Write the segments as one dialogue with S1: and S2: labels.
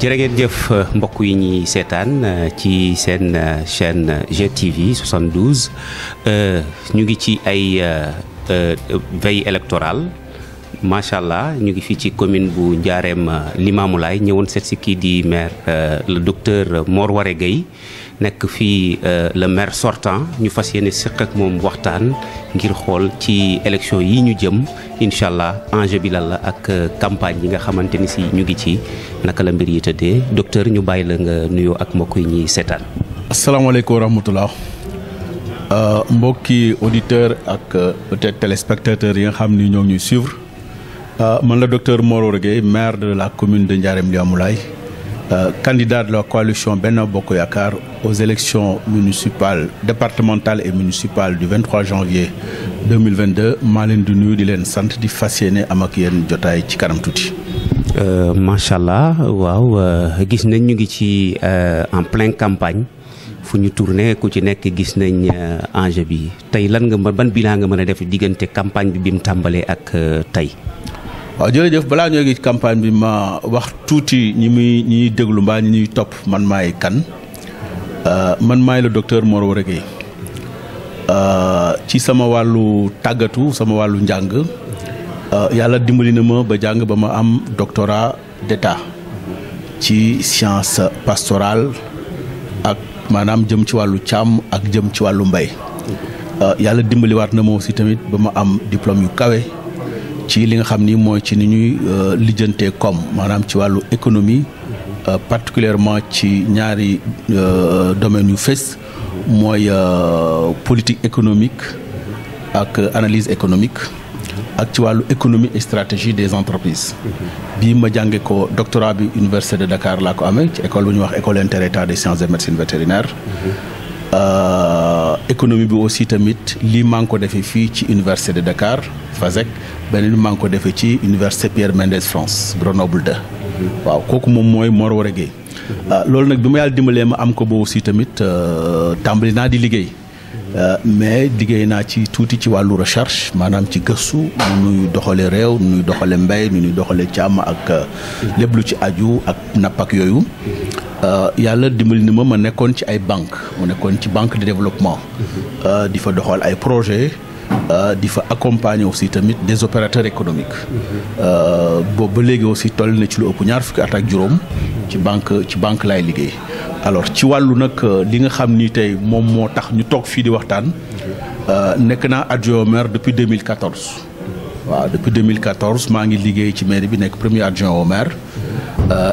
S1: jërë ngeen jëf mbokk yi ñuy seetaan ci seen chaîne GTV 72 ñu ngi ci ay veille électorale macha allah ñu ngi fii ci commune bu Ndiarème Limamoulaye ñëwoon seet si kii di maire le docteur Mor Waré Gueye nekk fii le maire sortant ñu fas yéene seq ak moom waxtaan ngir xool ci élection yi ñu jëm incha allah enjeu bi lan la ak campagne yi nga xamante ni si ñu ngi ci naka la mbir yi tëddee docteur ñu bàyyi la nga nuyoo ak mbokk yi ñuy seetaan.
S2: asalaamaaleykum wa rahmatulah mbokki auditeurs ak peut-être téléspectateurs yi nga xam ni ñoo ñuy suivre man la docteur Mor Waré Gueye maire de la commune de Ndiarème Limamoulaye. Candidat de la coalition Benno Bokk Yaakaar aux élections municipales départementales et municipales du 23 janvier 2022 maa leen di nuyu di leen sant di fas yéene am ak yéen jotaay ci kanam tuuti.
S1: macha allah waaw gis nañ ñu ngi ci en pleine campagne fu ñu tourné ku ci nekk gis nañ enjeu bi tey lan nga ban bilan nga mën a def diggante campagne bi mu tàmbalee ak tey.
S2: waaw jërëjëf balaa ñoo ngi ci campagne bi ma wax tuuti ñuy déglu mbaa ñi ñuy topp man maay kan man maay le docteur Mor Waré Gueye ci sama wàllu tàggatu sama wàllu njàng yàlla dimbali na ma ba jàng ba ma am doctorat d'état ci science pastorale ak maanaam jëm ci wàllu càmm ak jëm ci wàllu mbay yàlla dimbaliwaat na ma aussi tamit ba ma am diplôme yu kawe ci li nga xam ni mooy ci ni ñuy lijjantee koom maanaam ci wàllu économie particulièrement ci ñaari domaines yu fës mooy politique économique ak analyse économique ak ci wàllu économie et stratégie des entreprises. bii ma jànge ko doctorat bi université de Dakar laa ko amee ci école bu ñuy wax école interétat des sciences de médecine vétérinaire. économie bi aussi tamit lii maa ngi ko defee fii ci université de Dakar FASEC beneen bi maa ngi ko defee ci université Pierre Mendès France Grenoble 2. waaw kooku moom mooy Mor Waré Gueye. loolu nag bi ma yàlla dimbalee ma am ko ba aussi tamit tàmbali naa di liggéey. mais liggéey naa ci tuuti ci wàllu recherche maanaam ci gëstu nu ñuy doxalee réew nu ñuy doxalee mbay nu ñuy doxalee càmm ak lépp lu ci aju ak napp ak yooyu. yàlla dimbali ni ma nekkoon ci ay banque mu nekkoon ci banque de développement di fa doxal ay projet di fa accompagner aussi tamit des opérateurs économiques boobu ba léegi aussi toll na ci lu ëpp ñaar fukki at ak juróom ci banque laay liggéey alors ci wàllu nag li nga xam ni tey moom moo tax ñu toog fii di waxtaan nekk naa adjoint au maire depuis 2014 waaw depuis 2014 maa ngi liggéey ci mairie bi nekk premier adjoint au maire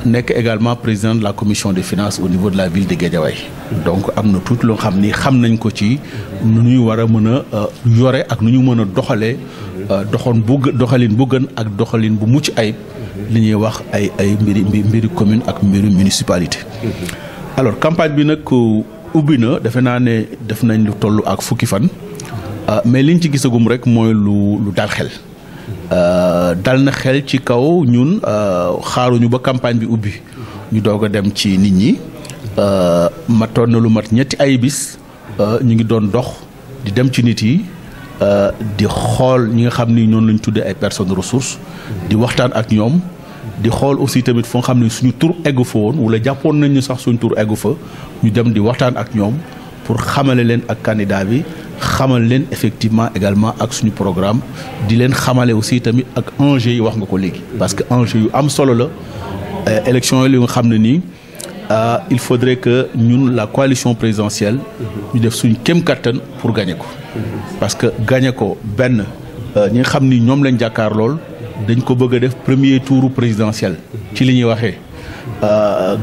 S2: nekk également président de la commission des finances au niveau de la ville de Guédiawaye donc am na tuuti loo xam ni xam nañ ko ci nu ñuy war a mën a yore ak nu ñu mën a doxalee doxalin bu gën ak doxalin bu mucc ayib li ñuy wax ay mbiri commune ak mbiri municipalité. alors campagne bi nag ubbi na defe naa ne def nañ lu toll ak fukki fan mais liñ ci gisagum rek mooy lu dal xel. dal na xel ci kaw ñun xaaruñu ba campagne bi ubbi ñu doog a dem ci nit ñi matoon na lu mat ñetti ay bis ñu ngi doon dox di dem ci nit yi di xool ñi nga xam ni ñoom lañ tuddee ay personnes ressources di waxtaan ak ñoom di xool aussi tamit foo xam ne suñu tur eggu fa woon wala jàppoon nañ ñu sax suñu tur eggu fa ñu dem di waxtaan ak ñoom pour xamale leen ak candidat bi xamal leen effectivement également ak suñu programme di leen xamale aussi tamit ak enjeu yi wax nga ko léegi. parce que enjeu yu am solo la élection yi li nga xam ne nii il faudrait que ñun la coalition présidentielle ñu def suñu kéem kattan pour gagner ko. parce que gagner ko benn ñi nga xam ni ñoom lañ jàkkaar lool dañ ko bëgg a def premier tour présidentiel ci li ñuy waxee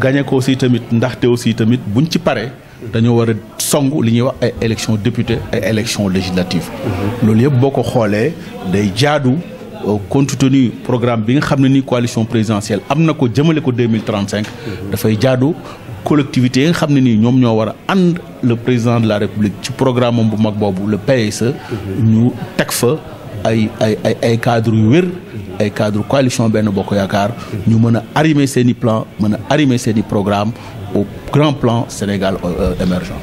S2: gagner ko aussi tamit ndaxte aussi tamit buñ ci paree. dañoo war a song li ñuy wax ay élection député ay élection législative loolu yëpp boo ko xoolee day jaadu compte tenu programme bi nga xam ne ni coalition présidentielle am na ko jëmale ko 2035 dafay jaadu collectivité yi nga xam ne nii ñoom ñoo war a ànd le président de la république ci programme am bu mag boobu le PSE ñu teg fa ay cadre yu wér ay cadre coalition Benno Bokk Yaakaar ñu mën a arrimer seen i plan mën a arrimer seen i programme au grand plan Sénégal émergent.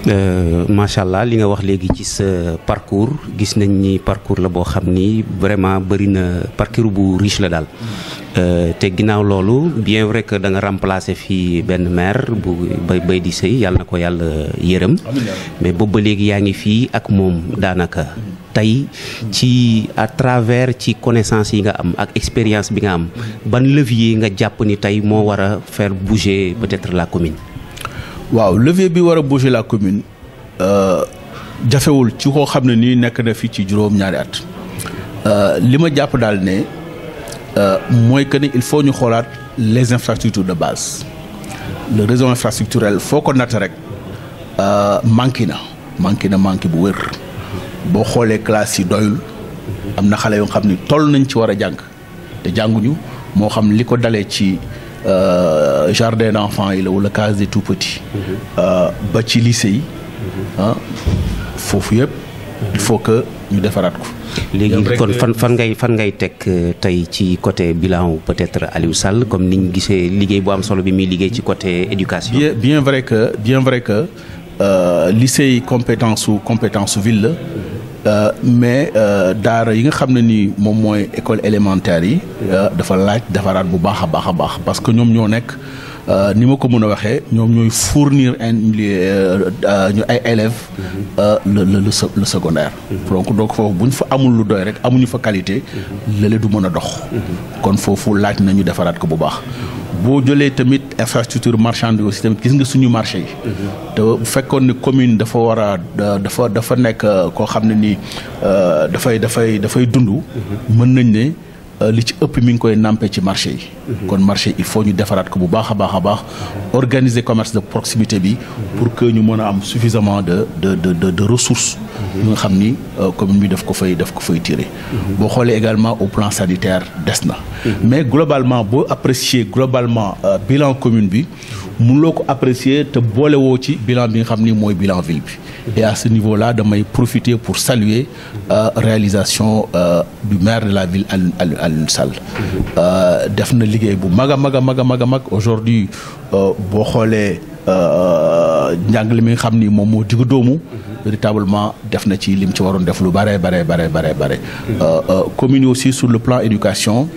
S1: macha allah li nga wax léegi ci sa parcours gis nañ ni parcours la boo xam ni vraiment bëri na parcours bu riche la daal. te ginnaaw loolu bien vrai que da nga remplacer fii benn maire bu bay di sëy yàlla na ko yàlla yërëm. mais boobu ba léegi yaa ngi fii ak moom daanaka. tey ci à travers ci connaissance yi nga am ak expérience bi nga am ban levier nga jàpp ni tey moo war a faire bouger peut-être la commune.
S2: waaw levier bi war a bouger la commune jafewul ci koo xam ne nii nekk na fii ci juróom-ñaari at li ma jàpp daal ne mooy que ne il faut ñu xoolaat les infrastructures de base le réseau infrastructurel foo ko natt rek manqué bu wér. boo xoolee classe yi doyul am na xale yoo xam ni toll nañ ci war a jàng te jànguñu moo xam li ko dalee ci jardin d'enfants yi la wala case des tout-petits ba ci lycée yi foofu yëpp il faut que ñu defaraat ko.
S1: léegi kon fan ngay teg tey ci côté bilan peut-être Aliou Sall comme ni ñu gisee liggéey bu am solo bi muy liggéey ci côté éducation.
S2: bien vrai que lycée yi compétence su ville la mais daara yi nga xam ne ni moom mooy école élémentaire yi dafa laaj defaraat bu baax a baax parce que ñoom ñoo nekk ni ma ko mën a waxee ñoom ñooy fournir ñu ay élèves le secondaire. donc foofu bu ñu fa amul lu doy rek amuñu fa qualité lële du mën a dox. kon foofu laaj nañu defaraat ko bu baax. boo jëlee tamit infrastructure marchande aussi tamit gis nga suñu marché yi. te bu fekkoon ne commune dafa war a dafa nekk koo xam ne nii dafay dund. mën nañ ne li ci ëpp mi ngi koy nampé ci marché yi. kon marché il faut ñu defaraat ko bu baax a baax organiser commerce de proximité bi. pour que ñu mën a am suffisamment de ressources. yu nga xam ni commune bi daf ko fay tirer. boo xoolee également au plan sanitaire des na. mais globalement boo apprécier bilan commune bi mënuloo ko apprécier te boolewoo ci bilan bi nga xam ni mooy bilan ville bi. et à ce niveau-là damay profiter pour saluer réalisation du maire de la ville Aliou Sall. def na liggéey bu mag a aujourd'hui boo xoolee njàngale mi nga xam ni moom moo diggu doomu. véritablement def na ci lim ci waroon def lu bare. commune aussi sur le plan éducation.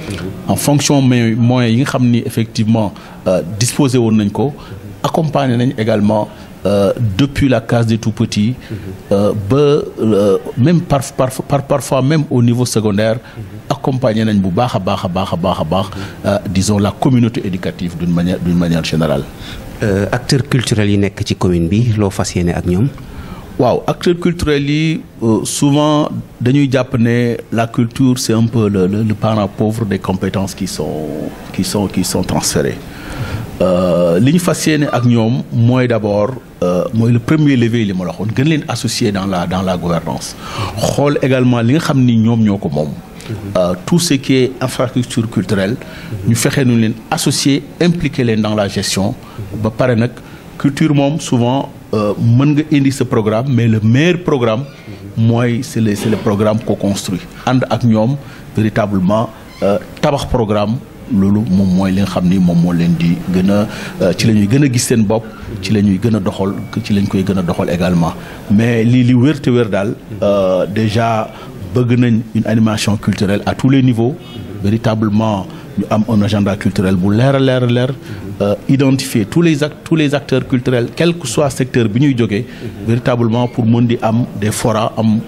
S2: en fonction moyens yi nga xam ni effectivement disposé woon nañ ko accompagner nañ également. Depuis la case des tout-petits même parfois même au niveau secondaire accompagner nañ bu baax a baax disons la communauté éducative d'une manière générale.
S1: acteurs culturels yi nekk ci commune bi loo fas yéene ak ñoom.
S2: waaw acteurs culturels yi souvent dañuy jàpp ne la culture c'est un peu le parent pauvre des compétences qui sont transférées. li ñu fas yéene ak ñoom mooy d'abord mooy le premier levier li ma la waxoon gën leen associer dans la gouvernance xool également li nga xam ni ñoom ñoo ko moom. tout ce qui est infrastructure culturelle ñu fexe nu leen associer impliquer leen dans la gestion ba pare nag culture moom souvent mën nga indi ce programme mais le meilleur programme mooy c'est le programme co-construit ànd ak ñoom véritablement tabax programme. loolu moom mooy li nga xam ni moom moo leen di gën a ci la ñuy gën a gis seen bopp ci la ñuy gën a doxal ci lañ koy gën a doxal également mais li wér te wér daal déjà bëgg nañ une animation culturelle à tous les niveaux véritablement ñu am un agenda culturel bu leer a leer identifier tous les acteurs culturels quel que soit secteur bi ñuy jógee véritablement pour mën di am des forats am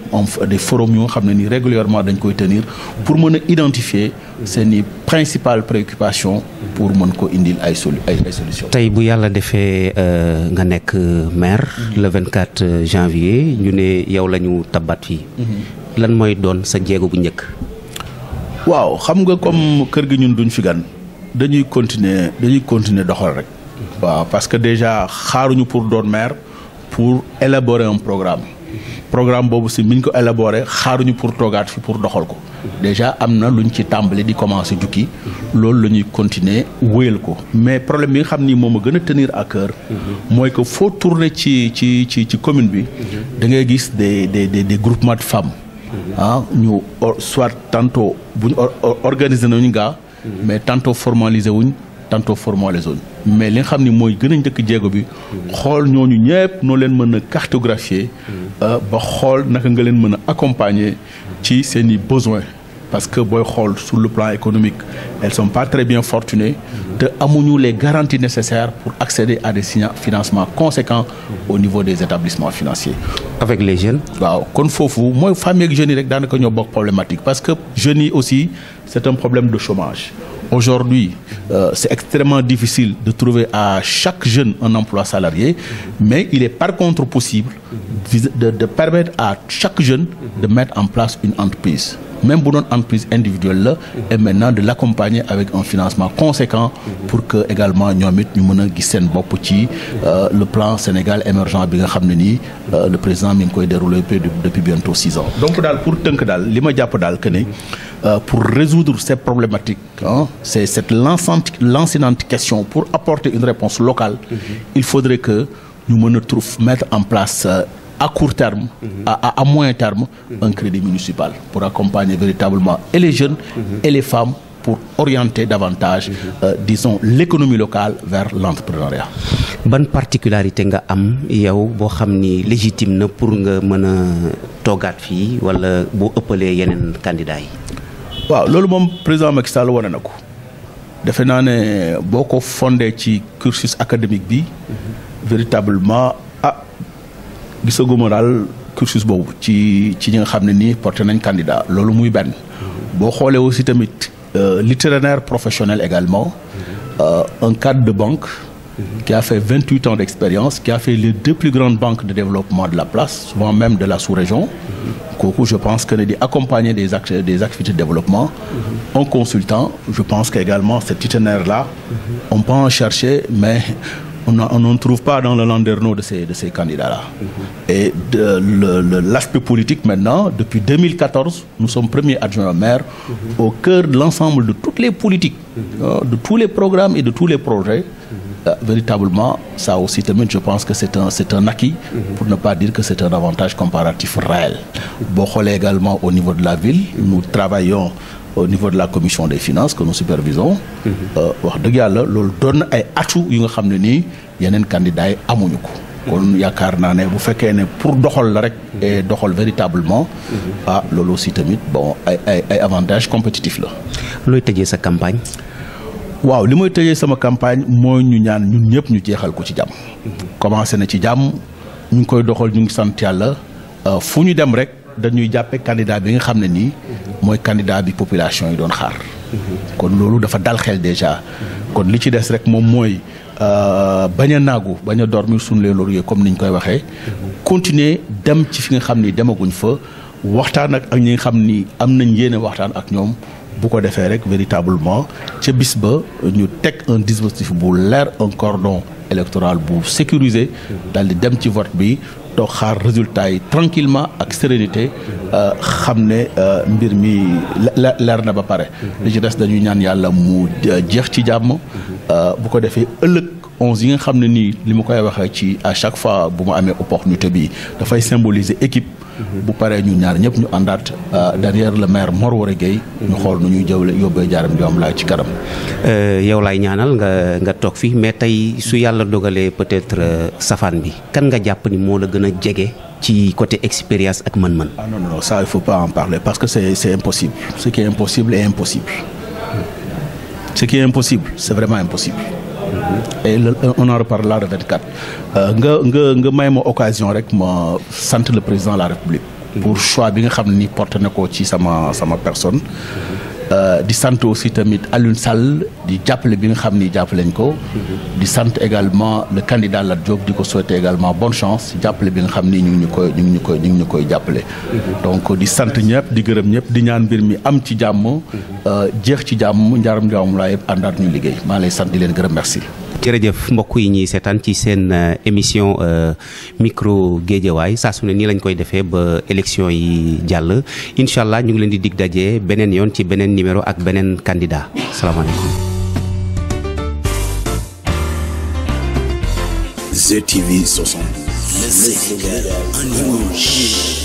S2: des forums yu nga xam ne ni régulièrement dañ koy tenir pour mën a identifier seeni principales préoccupations pour mën ko indil ay solutions.
S1: tey bu yàlla defee nga nekk maire le 24 janvier ñu ne yow la ñu tabat fii lan mooy doon sa jéego bu njëkk.
S2: waaw xam nga comme kër gi ñun duñ fi gan dañuy continuer doxal rek. waaw parce que déjà xaaruñu pour doon maire pour élaborer un programme boobu si biñ ko élaborer xaaruñu pour toogaat fi pour doxal ko. déjà am na luñ ci tàmbali di commencer jukki. loolu la ñuy continuer wéyal ko mais problème bi nga xam ni moom a gën a tenir à cœur. mooy que foo tourner ci commune bi. da ngay gis des groupements de femmes. ñu soit tantôt buñ organiser nañu gaa mais tantôt formaliser wuñ tantôt formons les zones mais li nga xam ni mooy gën a njëkk jéego bi xool ñooñu ñëpp noo leen mën a cartographier ba xool naka nga leen mën a accompagner ci seen i besoins parce que booy xool sur le plan économique elles sont pas très bien fortunées te amuñu les garanties nécessaires pour accéder à des financements conséquents au niveau des établissements financiers.
S1: Avec les jeunes.
S2: waaw kon foofu mooy famille ak jeunes yi rek daanaka ñoo bokk problématique parce que jeunes yi aussi c'est un problème de chômage. Aujourd'hui, c'est extrêmement difficile de trouver à chaque jeune un emploi salarié, mais il est par contre possible de permettre à chaque jeune de mettre en place une entreprise. Même pour une entreprise individuelle là, et maintenant de l'accompagner avec un financement conséquent pour que également ñoom it ñu mën a gis seen bopp ci le plan Sénégal émergent bi nga xam ne nii le président mi ngi koy dérouler depuis bientôt 6 ans. Donc daal pour tënk daal li ma jàpp daal que ne pour résoudre ces problématiques c'est cette lancinante question pour apporter une réponse locale. Il faudrait que ñu mën a mettre en place à court terme, à moyen terme, un crédit municipal pour accompagner véritablement et les jeunes et les femmes pour orienter davantage, disons, l'économie locale vers l'entrepreneuriat.
S1: Ban particularité nga am yow boo xam ni légitime na pour nga mën a toogaat fii wala boo ëppalee yeneen candidats yi.
S2: waaw loolu moom président Macky Sall wane na ko defe naa ne boo ko fondé ci cursus académique bi véritablement gisaguma daal cursus boobu ci ñi nga xam ne nii porté nañ candidat loolu muy benn boo xoolee aussi tamit l'itinéraire professionnel également un cadre de banque qui a fait 28 ans d'expérience qui a fait les 2 plus grandes banques de développement de la place souvent même de la sous-région kooku je pense que ne di accompagner des activités de développement un consultant je pense qu'également cet itinéraire là on peut en chercher mais on ne trouve pas dans le landerneau de ces candidats-là. Et l'aspect politique maintenant, depuis 2014, nous sommes premiers adjoints au maire, au cœur de l'ensemble de toutes les politiques, de tous les programmes et de tous les projets. Véritablement, ça aussi, je pense que c'est un acquis, pour ne pas dire que c'est un avantage comparatif réel. Bokhole également au niveau de la ville, nous travaillons au niveau de la commission des finances que nous supervisons wax dëgg yàlla loolu doon na ay atu yu nga xam ne nii yeneen candidats yi amuñu ko kon yaakaar naa ne bu fekkee ne pour doxal la rek et doxal véritablement loolu aussi tamit bon ay avantages compétitifs la.
S1: looy tëjee sa campagne.
S2: waaw li may tëjee sama campagne mooy ñu ñaan ñun ñëpp ñu jeexal ko ci jàmm. commencé na ci jàmm ñu ngi koy doxal ñu ngi sant yàlla fu ñu dem rek. dañuy jàppe candidat bi nga xam ne nii mooy candidat bi population yi doon xaar kon loolu dafa dal xel déjà kon li ci des rek moom mooy bañ a naagu bañ a dormir sur les lauriers comme ni ñu koy waxee continuer dem ci fi nga xam ni demaguñ fa waxtaan ak ñi nga xam ni am nañ yéene waxtaan ak ñoom bu ko defee rek véritablement ca bis ba ñu teg un dispositif bu leer un cordon électoral bu sécurisé daal di dem ci vote bi toog xaar résultat yi tranquillement ak sérénité xam ne mbir mi leer na ba pare li ci des dañuy ñaan yàlla mu jeex ci jàmm bu ko defee ëllëg 11 yi nga xam ne nii li ma koy waxee ci à chaque fois bu ma amee opportunité bi dafay symboliser équipe bu paree ñu ñaar ñëpp ñu àndaat derrière le maire Mor Woré Gueye ñu xool nu ñuy jëwle yóbbee jaaram joom laa ci kanam
S1: yow laay ñaanal nga toog fi mais tey su yàlla dogalee peut-être safaan bi kan nga jàpp ni moo la gën a jege ci côté expérience ak mën-mën.
S2: non ça il faut pas en parler parce que c'est impossible ce qui est impossible est impossible ce qui est impossible c'est vraiment impossible et on en reparlera le 24 nga may ma occasion rek ma sant le président de la République pour choix bi nga xam ne ni porté na ko ci sama personne di sant aussi tamit Alioune Sall di jàppale bi nga xam ni jàppaleñ ko di sant également le candidat Lat Diop di ko souhaiter également bonne chance jàppale bi nga xam ni ñu ngi ñu koy jàppale donc di sant ñëpp di gërëm ñëpp di ñaan mbir mi am ci jàmm jeex ci jàmm njaaram laa yëpp àndaat ñu liggéey maa lay sant di leen gërëm merci.
S1: jërëjëf mbokk yi ñuy seetaan ci seen émission micro Guédiawaye saa su ne nii lañ koy defee ba élection yi jàll incha allah ñu ngi leen di dig daje beneen yoon ci beneen numéro ak beneen candidat salaamaaleykum.
S3: ZTV 72. Le Sénégal en image.